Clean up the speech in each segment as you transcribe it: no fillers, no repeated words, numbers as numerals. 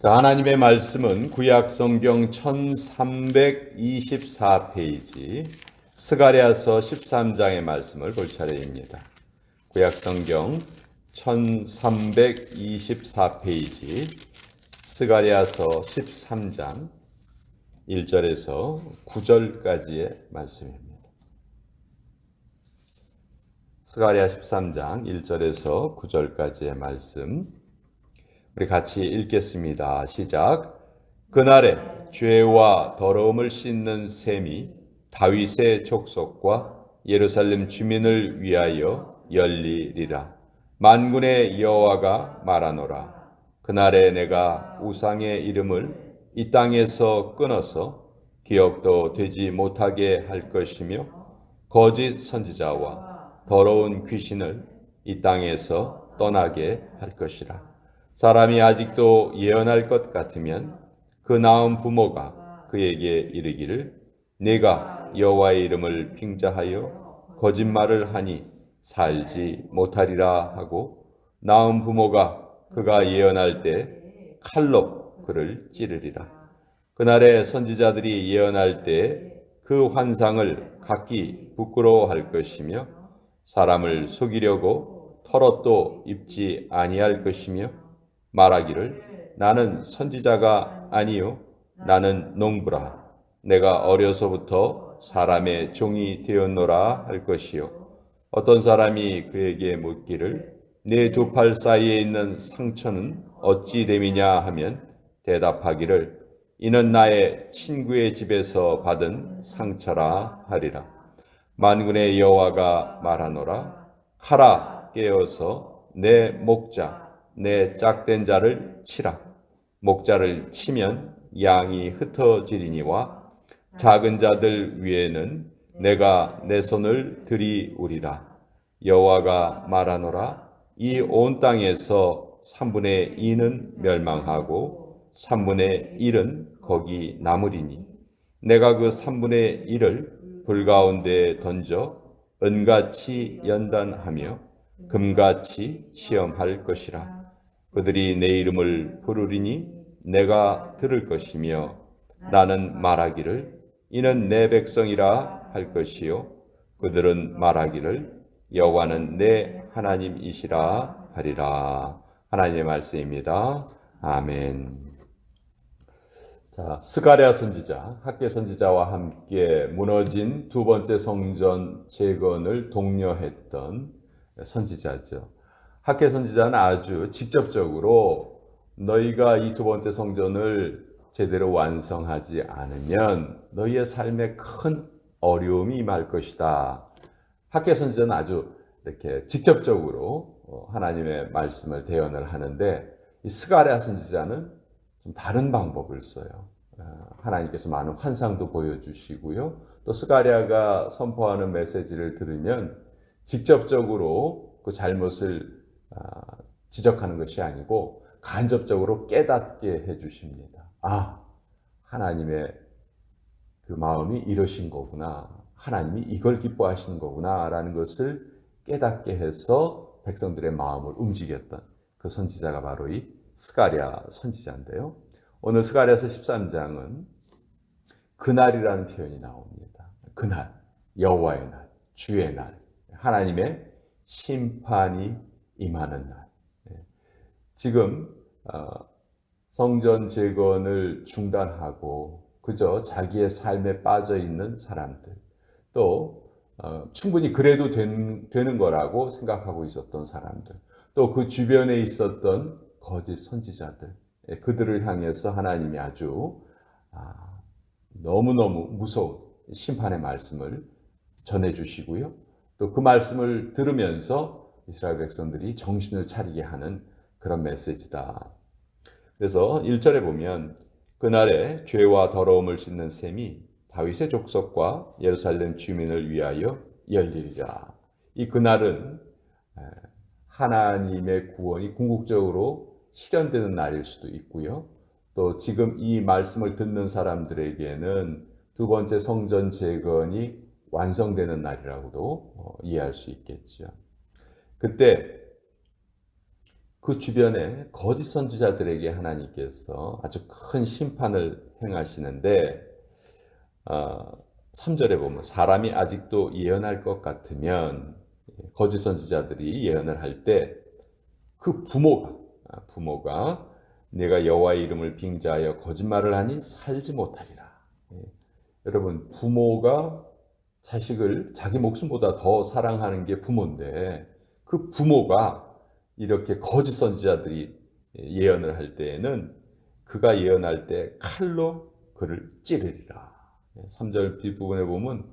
자, 하나님의 말씀은 구약 성경 1324페이지 스가랴서 13장의 말씀을 볼 차례입니다. 구약 성경 1324페이지 스가랴서 13장 1절에서 9절까지의 말씀입니다. 스가랴 13장 1절에서 9절까지의 말씀 우리 같이 읽겠습니다. 시작. 그날에 죄와 더러움을 씻는 셈이 다윗의 족속과 예루살렘 주민을 위하여 열리리라. 만군의 여호와가 말하노라. 그날에 내가 우상의 이름을 이 땅에서 끊어서 기억도 되지 못하게 할 것이며 거짓 선지자와 더러운 귀신을 이 땅에서 떠나게 할 것이라. 사람이 아직도 예언할 것 같으면 그 낳은 부모가 그에게 이르기를 네가 여호와의 이름을 빙자하여 거짓말을 하니 살지 못하리라 하고 낳은 부모가 그가 예언할 때 칼로 그를 찌르리라. 그날에 선지자들이 예언할 때 그 환상을 각기 부끄러워할 것이며 사람을 속이려고 털옷도 입지 아니할 것이며 말하기를 나는 선지자가 아니요 나는 농부라. 내가 어려서부터 사람의 종이 되었노라 할 것이요. 어떤 사람이 그에게 묻기를 내 두 팔 사이에 있는 상처는 어찌 됨이냐 하면 대답하기를 이는 나의 친구의 집에서 받은 상처라 하리라. 만군의 여호와가 말하노라. 가라 깨어서 내 목자 내 짝된 자를 치라. 목자를 치면 양이 흩어지리니와 작은 자들 위에는 내가 내 손을 들이우리라. 여호와가 말하노라. 이 온 땅에서 3분의 2는 멸망하고 3분의 1은 거기 남으리니 내가 그 3분의 1을 불 가운데 던져 은같이 연단하며 금같이 시험할 것이라. 그들이 내 이름을 부르리니 내가 들을 것이며 나는 말하기를 이는 내 백성이라 할 것이요 그들은 말하기를 여호와는 내 하나님이시라 하리라. 하나님의 말씀입니다. 아멘. 자, 스가랴 선지자, 학개 선지자와 함께 무너진 두 번째 성전 재건을 독려했던 선지자죠. 학개 선지자는 아주 직접적으로 너희가 이 두 번째 성전을 제대로 완성하지 않으면 너희의 삶에 큰 어려움이 임할 것이다. 학개 선지자는 아주 이렇게 직접적으로 하나님의 말씀을 대언을 하는데 이 스가랴 선지자는 좀 다른 방법을 써요. 하나님께서 많은 환상도 보여주시고요. 또 스가랴가 선포하는 메시지를 들으면 직접적으로 그 잘못을 지적하는 것이 아니고 간접적으로 깨닫게 해주십니다. 아, 하나님의 그 마음이 이러신 거구나. 하나님이 이걸 기뻐하시는 거구나. 라는 것을 깨닫게 해서 백성들의 마음을 움직였던 그 선지자가 바로 이 스가랴 선지자인데요. 오늘 스가랴서 13장은 그날이라는 표현이 나옵니다. 그날, 여호와의 날, 주의 날, 하나님의 심판이 임하는 날. 지금 성전 재건을 중단하고 그저 자기의 삶에 빠져 있는 사람들, 또 충분히 그래도 되는 거라고 생각하고 있었던 사람들, 또 그 주변에 있었던 거짓 선지자들, 그들을 향해서 하나님이 아주 너무너무 무서운 심판의 말씀을 전해주시고요. 또 그 말씀을 들으면서 이스라엘 백성들이 정신을 차리게 하는 그런 메시지다. 그래서 1절에 보면 그날에 죄와 더러움을 씻는 셈이 다윗의 족속과 예루살렘 주민을 위하여 열리리라. 이 그날은 하나님의 구원이 궁극적으로 실현되는 날일 수도 있고요. 또 지금 이 말씀을 듣는 사람들에게는 두 번째 성전 재건이 완성되는 날이라고도 이해할 수 있겠죠. 그때 그 주변에 거짓 선지자들에게 하나님께서 아주 큰 심판을 행하시는데 3절에 보면 사람이 아직도 예언할 것 같으면 거짓 선지자들이 예언을 할 때 그 부모가 내가 여호와의 이름을 빙자하여 거짓말을 하니 살지 못하리라. 여러분, 부모가 자식을 자기 목숨보다 더 사랑하는 게 부모인데 그 부모가 이렇게 거짓 선지자들이 예언을 할 때에는 그가 예언할 때 칼로 그를 찌르리라. 3절 뒷부분에 보면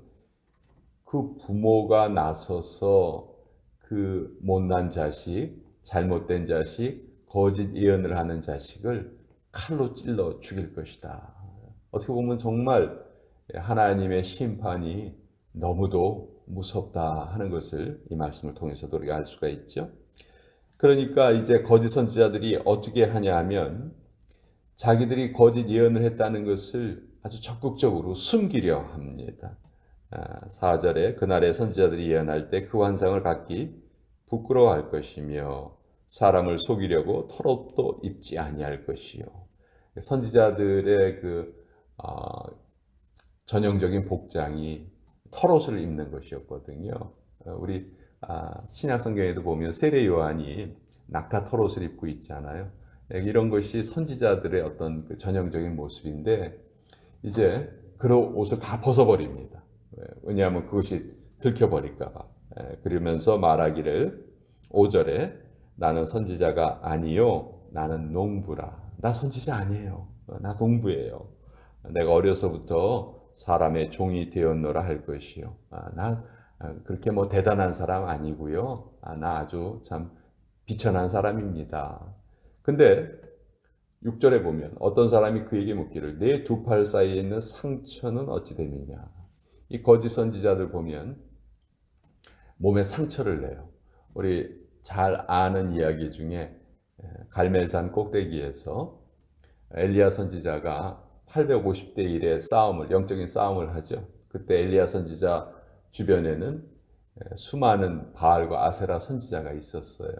그 부모가 나서서 그 못난 자식, 잘못된 자식, 거짓 예언을 하는 자식을 칼로 찔러 죽일 것이다. 어떻게 보면 정말 하나님의 심판이 너무도 무섭다 하는 것을 이 말씀을 통해서도 우리가 알 수가 있죠. 그러니까 이제 거짓 선지자들이 어떻게 하냐 하면 자기들이 거짓 예언을 했다는 것을 아주 적극적으로 숨기려 합니다. 4절에 그날의 선지자들이 예언할 때 그 환상을 갖기 부끄러워할 것이며 사람을 속이려고 털옷도 입지 아니할 것이요. 선지자들의 전형적인 복장이 털옷을 입는 것이었거든요. 우리 신약 성경에도 보면 세례 요한이 낙타 털옷을 입고 있잖아요. 이런 것이 선지자들의 어떤 그 전형적인 모습인데 이제 그런 옷을 다 벗어버립니다. 왜냐하면 그것이 들켜버릴까 봐. 그러면서 말하기를 5절에 나는 선지자가 아니요 나는 농부라. 나 선지자 아니에요. 나 농부예요. 내가 어려서부터 사람의 종이 되었노라 할 것이요. 나 그렇게 뭐 대단한 사람 아니고요. 나 아주 참 비천한 사람입니다. 근데 6절에 보면 어떤 사람이 그에게 묻기를 내 두 팔 사이에 있는 상처는 어찌 됨이냐. 이 거짓 선지자들 보면 몸에 상처를 내요. 우리 잘 아는 이야기 중에 갈멜산 꼭대기에서 엘리야 선지자가 850대 1의 싸움을, 영적인 싸움을 하죠. 그때 엘리야 선지자 주변에는 수많은 바알과 아세라 선지자가 있었어요.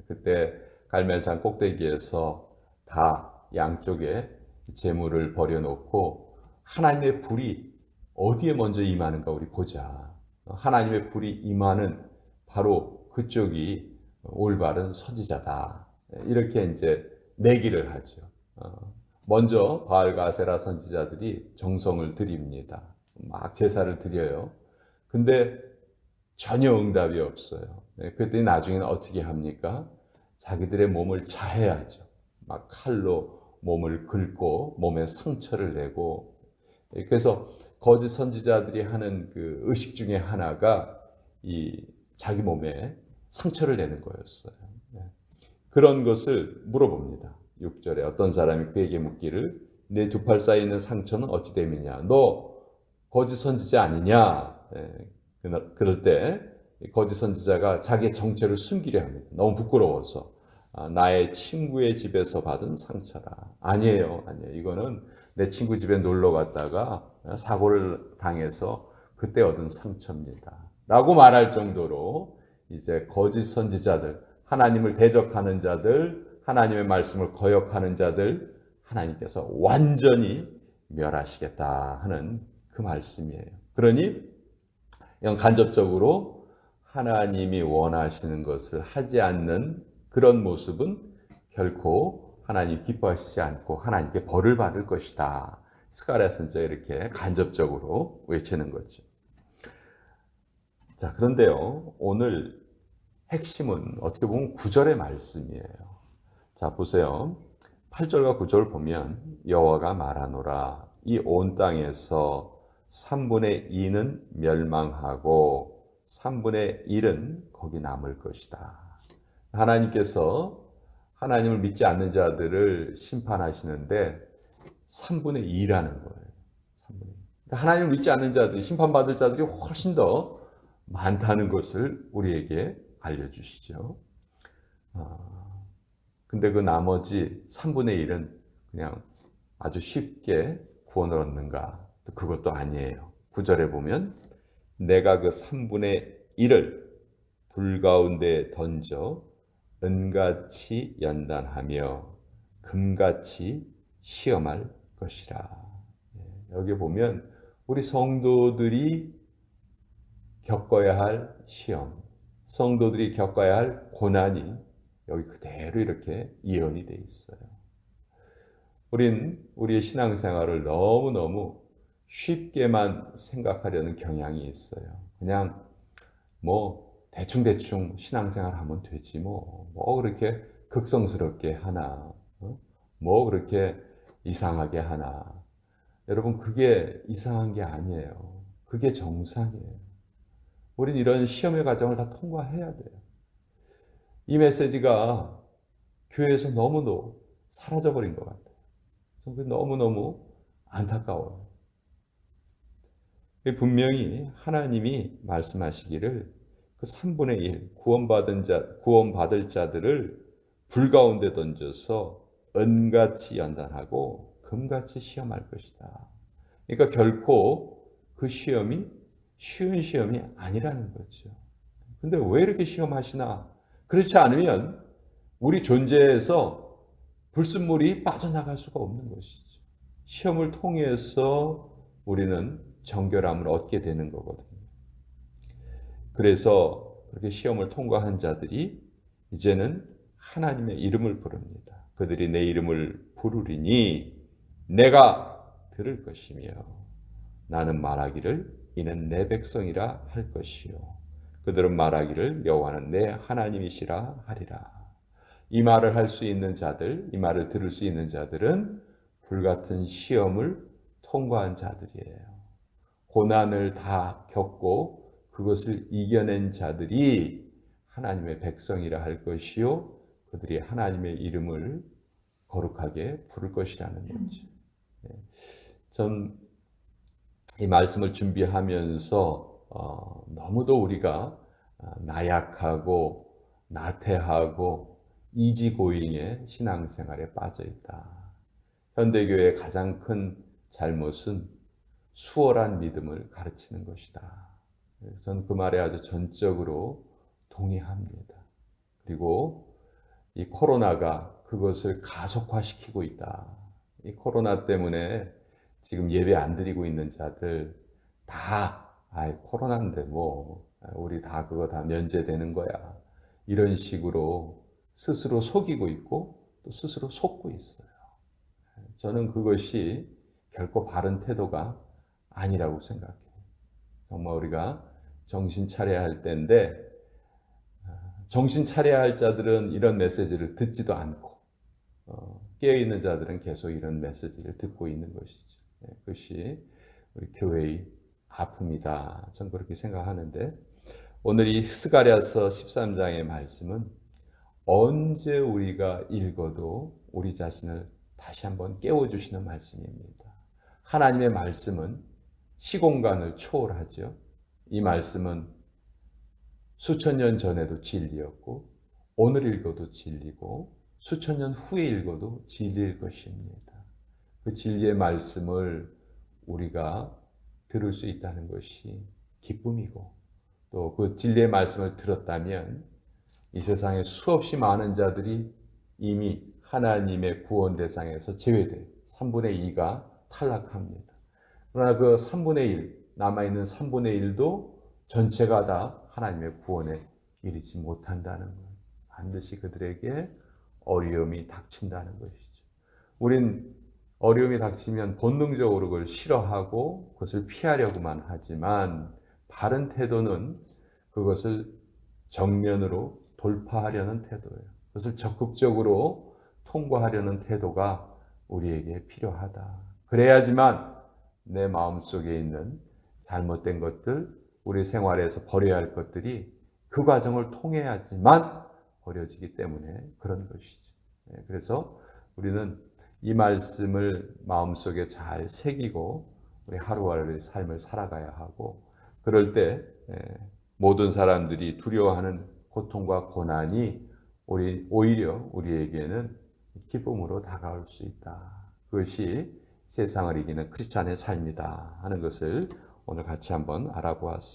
그때 갈멜산 꼭대기에서 다 양쪽에 제물을 버려놓고 하나님의 불이 어디에 먼저 임하는가 우리 보자. 하나님의 불이 임하는 바로 그쪽이 올바른 선지자다. 이렇게 이제 내기를 하죠. 먼저 바알과 아세라 선지자들이 정성을 드립니다. 막 제사를 드려요. 근데 전혀 응답이 없어요. 그랬더니 나중에는 어떻게 합니까? 자기들의 몸을 자해하죠. 막 칼로 몸을 긁고 몸에 상처를 내고. 그래서 거짓 선지자들이 하는 그 의식 중에 하나가 이 자기 몸에 상처를 내는 거였어요. 그런 것을 물어봅니다. 6절에 어떤 사람이 그에게 묻기를 내 두 팔 사이에 있는 상처는 어찌 됨이냐. 너 거짓 선지자 아니냐. 그럴 때 거짓 선지자가 자기의 정체를 숨기려 합니다. 너무 부끄러워서. 나의 친구의 집에서 받은 상처라. 아니에요. 이거는 내 친구 집에 놀러 갔다가 사고를 당해서 그때 얻은 상처입니다. 라고 말할 정도로 이제 거짓 선지자들, 하나님을 대적하는 자들, 하나님의 말씀을 거역하는 자들, 하나님께서 완전히 멸하시겠다 하는 그 말씀이에요. 그러니 이건 간접적으로 하나님이 원하시는 것을 하지 않는 그런 모습은 결코 하나님 기뻐하시지 않고 하나님께 벌을 받을 것이다. 스가랴 선지자 이렇게 간접적으로 외치는 거죠. 자, 그런데요, 오늘 핵심은 어떻게 보면 9절의 말씀이에요. 자, 보세요. 8절과 9절 보면 여호와가 말하노라 이 온 땅에서 3분의 2는 멸망하고 3분의 1은 거기 남을 것이다. 하나님께서 하나님을 믿지 않는 자들을 심판하시는데 3분의 2라는 거예요. 3분의 2. 그러니까 하나님을 믿지 않는 자들이 심판받을 자들이 훨씬 더 많다는 것을 우리에게 알려주시죠. 근데 그 나머지 3분의 1은 그냥 아주 쉽게 구원을 얻는가? 그것도 아니에요. 9절에 보면 내가 그 3분의 1을 불 가운데 던져 은같이 연단하며 금같이 시험할 것이라. 여기 보면 우리 성도들이 겪어야 할 시험, 성도들이 겪어야 할 고난이 여기 그대로 이렇게 예언이 돼 있어요. 우린 우리의 신앙생활을 너무너무 쉽게만 생각하려는 경향이 있어요. 그냥 대충대충 신앙생활 하면 되지 뭐 그렇게 극성스럽게 하나, 뭐 그렇게 이상하게 하나. 여러분, 그게 이상한 게 아니에요. 그게 정상이에요. 우린 이런 시험의 과정을 다 통과해야 돼요. 이 메시지가 교회에서 너무도 사라져버린 것 같아요. 저는 너무너무 안타까워요. 분명히 하나님이 말씀하시기를 그 3분의 1 구원받을 자들을 불 가운데 던져서 은같이 연단하고 금같이 시험할 것이다. 그러니까 결코 그 시험이 쉬운 시험이 아니라는 거죠. 근데 왜 이렇게 시험하시나? 그렇지 않으면 우리 존재에서 불순물이 빠져나갈 수가 없는 것이죠. 시험을 통해서 우리는 정결함을 얻게 되는 거거든요. 그래서 그렇게 시험을 통과한 자들이 이제는 하나님의 이름을 부릅니다. 그들이 내 이름을 부르리니 내가 들을 것이며 나는 말하기를 이는 내 백성이라 할 것이요 그들은 말하기를 여호와는 내 하나님이시라 하리라. 이 말을 할 수 있는 자들, 이 말을 들을 수 있는 자들은 불같은 시험을 통과한 자들이에요. 고난을 다 겪고 그것을 이겨낸 자들이 하나님의 백성이라 할 것이요 그들이 하나님의 이름을 거룩하게 부를 것이라는 거죠. 전 이 말씀을 준비하면서 너무도 우리가 나약하고 나태하고 이지고잉의 신앙생활에 빠져 있다. 현대교회의 가장 큰 잘못은 수월한 믿음을 가르치는 것이다. 저는 그 말에 아주 전적으로 동의합니다. 그리고 이 코로나가 그것을 가속화시키고 있다. 이 코로나 때문에 지금 예배 안 드리고 있는 자들 다 코로나인데 우리 다 그거 다 면제되는 거야. 이런 식으로 스스로 속이고 있고 또 스스로 속고 있어요. 저는 그것이 결코 바른 태도가 아니라고 생각해요. 정말 우리가 정신 차려야 할 때인데 정신 차려야 할 자들은 이런 메시지를 듣지도 않고 깨어있는 자들은 계속 이런 메시지를 듣고 있는 것이죠. 그것이 우리 교회의 아픔이다. 저는 그렇게 생각하는데 오늘 이 스가랴서 13장의 말씀은 언제 우리가 읽어도 우리 자신을 다시 한번 깨워주시는 말씀입니다. 하나님의 말씀은 시공간을 초월하죠. 이 말씀은 수천 년 전에도 진리였고 오늘 읽어도 진리고 수천 년 후에 읽어도 진리일 것입니다. 그 진리의 말씀을 우리가 들을 수 있다는 것이 기쁨이고 또 그 진리의 말씀을 들었다면 이 세상에 수없이 많은 자들이 이미 하나님의 구원 대상에서 제외돼요. 3분의 2가 탈락합니다. 그러나 그 3분의 1, 남아있는 3분의 1도 전체가 다 하나님의 구원에 이르지 못한다는 것. 반드시 그들에게 어려움이 닥친다는 것이죠. 우린 어려움이 닥치면 본능적으로 그걸 싫어하고 그것을 피하려고만 하지만 바른 태도는 그것을 정면으로 돌파하려는 태도예요. 그것을 적극적으로 통과하려는 태도가 우리에게 필요하다. 그래야지만 내 마음속에 있는 잘못된 것들, 우리 생활에서 버려야 할 것들이 그 과정을 통해야지만 버려지기 때문에 그런 것이죠. 그래서 우리는 이 말씀을 마음속에 잘 새기고 우리 하루하루의 삶을 살아가야 하고 그럴 때 모든 사람들이 두려워하는 고통과 고난이 오히려 우리에게는 기쁨으로 다가올 수 있다. 그것이 세상을 이기는 크리스찬의 삶이다 하는 것을 오늘 같이 한번 알아보았습니다.